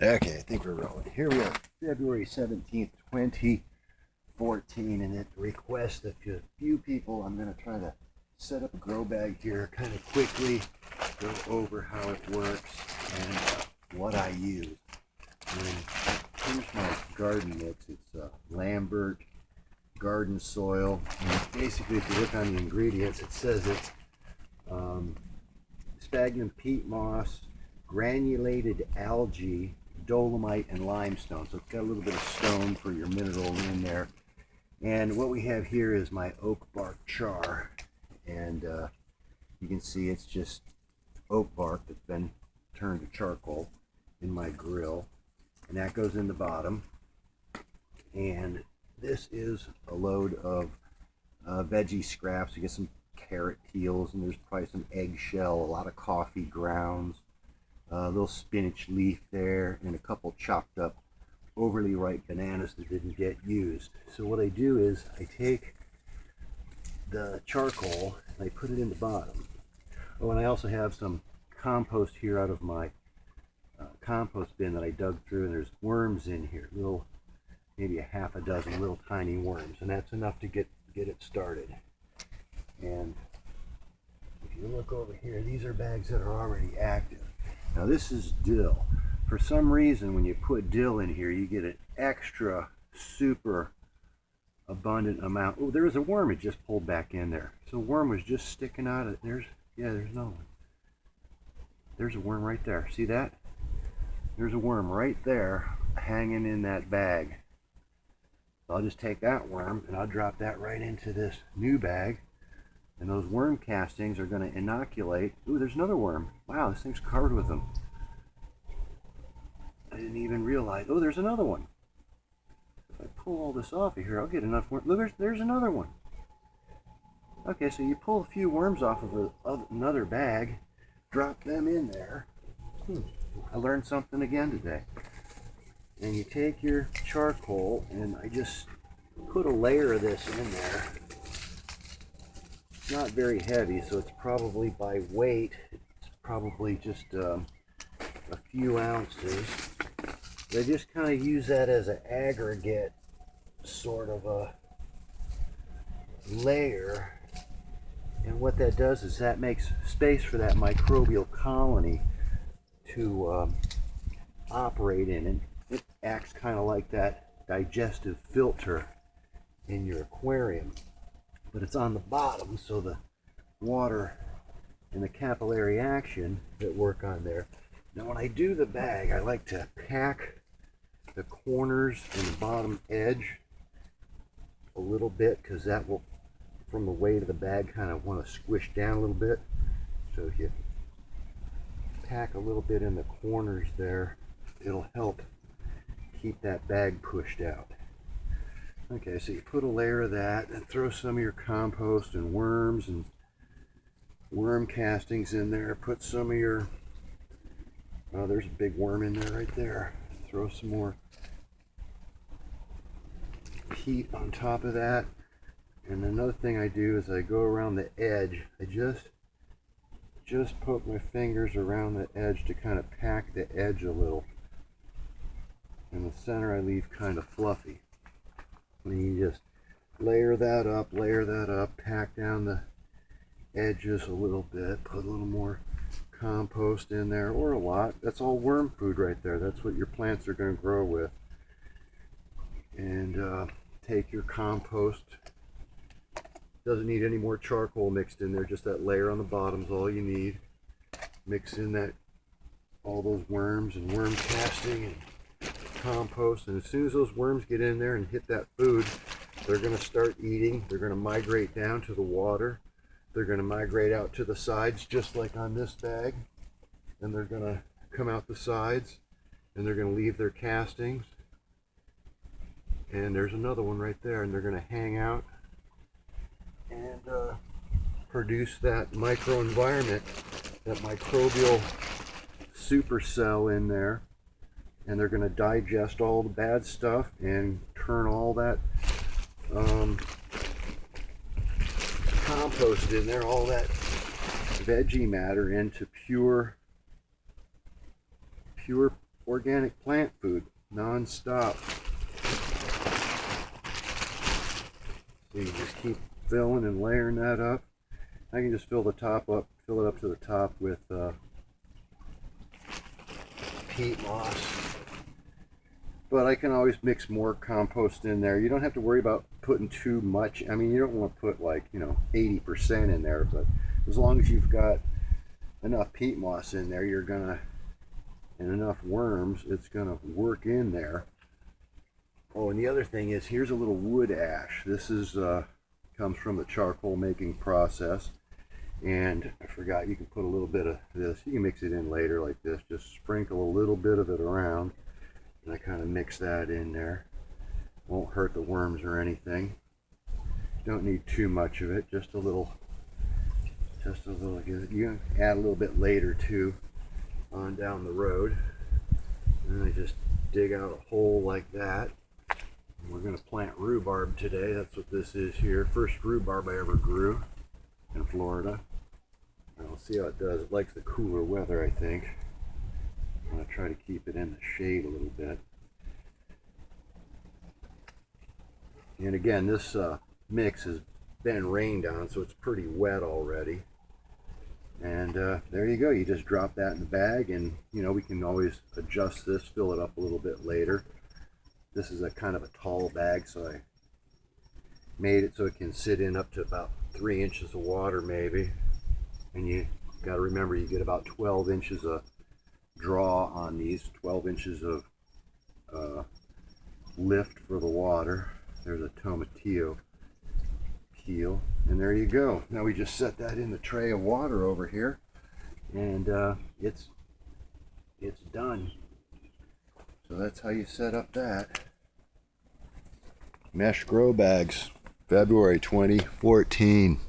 Okay, I think we're rolling. Here we are, February 17th, 2014, and at the request of a few people, I'm going to try to set up a grow bag here kind of quickly, go over how it works and what I use. And here's my garden mix. It's Lambert garden soil. And basically, if you look on the ingredients, it says it's sphagnum peat moss, granulated algae, dolomite, and limestone. So it's got a little bit of stone for your mineral in there. And what we have here is my oak bark char. And you can see it's just oak bark that's been turned to charcoal in my grill. And that goes in the bottom. And this is a load of veggie scraps. You get some carrot peels, and there's probably some eggshell, a lot of coffee grounds, a little spinach leaf there, and a couple chopped up overly ripe bananas that didn't get used. So what I do is I take the charcoal and I put it in the bottom. Oh, and I also have some compost here out of my compost bin that I dug through, and there's worms in here, little, maybe a half a dozen little tiny worms, and that's enough to get it started. And if you look over here, these are bags that are already active. Now this is dill. For some reason, when you put dill in here, you get an extra super abundant amount. Oh, there was a worm. It just pulled back in there. So a worm was just sticking out of there's another one. There's a worm right there. See that? There's a worm right there hanging in that bag. So I'll just take that worm and I'll drop that right into this new bag. And those worm castings are going to inoculate. Ooh, there's another worm. Wow, this thing's covered with them. I didn't even realize. Oh, there's another one. If I pull all this off of here, I'll get enough worms. Look, there's another one. Okay, so you pull a few worms off of another bag, drop them in there. I learned something again today. And you take your charcoal, and I just put a layer of this in there. It's not very heavy, so it's probably by weight, it's probably just a few ounces. But I just kind of use that as an aggregate sort of a layer. And what that does is that makes space for that microbial colony to operate in. And it acts kind of like that digestive filter in your aquarium. But it's on the bottom, so the water and the capillary action that work on there. Now when I do the bag, I like to pack the corners and the bottom edge a little bit, because that will, from the weight of the bag, kind of want to squish down a little bit. So if you pack a little bit in the corners there, it'll help keep that bag pushed out. Okay, so you put a layer of that and throw some of your compost and worms and worm castings in there. Put some of your, oh, there's a big worm in there right there. Throw some more peat on top of that. And another thing I do is I go around the edge. I just poke my fingers around the edge to kind of pack the edge a little. In the center I leave kind of fluffy. And you just layer that up, pack down the edges a little bit, put a little more compost in there, or a lot. That's all worm food right there. That's what your plants are going to grow with. And take your compost. Doesn't need any more charcoal mixed in there, just that layer on the bottom is all you need. Mix in that, all those worms and worm casting and compost, and as soon as those worms get in there and hit that food, they're going to start eating. They're going to migrate down to the water. They're going to migrate out to the sides, just like on this bag, and they're going to come out the sides, and they're going to leave their castings. And there's another one right there, and they're going to hang out and produce that microenvironment, that microbial supercell in there. And they're going to digest all the bad stuff and turn all that compost in there, all that veggie matter, into pure organic plant food non-stop. So you just keep filling and layering that up. I can just fill the top up, fill it up to the top with peat moss. But I can always mix more compost in there. You don't have to worry about putting too much. I mean, you don't want to put like, 80% in there, but as long as you've got enough peat moss in there, you're gonna, and enough worms, it's gonna work in there. Oh, and the other thing is, here's a little wood ash. This is comes from the charcoal making process. And I forgot, you can put a little bit of this. You can mix it in later like this. Just sprinkle a little bit of it around. And I kind of mix that in there. Won't hurt the worms or anything. Don't need too much of it. Just a little. You can add a little bit later too, on down the road. And I just dig out a hole like that. And we're going to plant rhubarb today. That's what this is here. First rhubarb I ever grew in Florida. And we'll see how it does. It likes the cooler weather, I think. I'm going to try to keep it in the shade a little bit. And again, this mix has been rained on, so it's pretty wet already. And there you go. You just drop that in the bag, and we can always adjust this, fill it up a little bit later. This is a kind of a tall bag, so I made it so it can sit in up to about 3 inches of water maybe. And you got to remember, you get about 12 inches of draw on these, 12 inches of lift for the water. There's a tomatillo peel, and there you go. Now we just set that in the tray of water over here, and it's done. So that's how you set up that. Mesh grow bags, February 2014.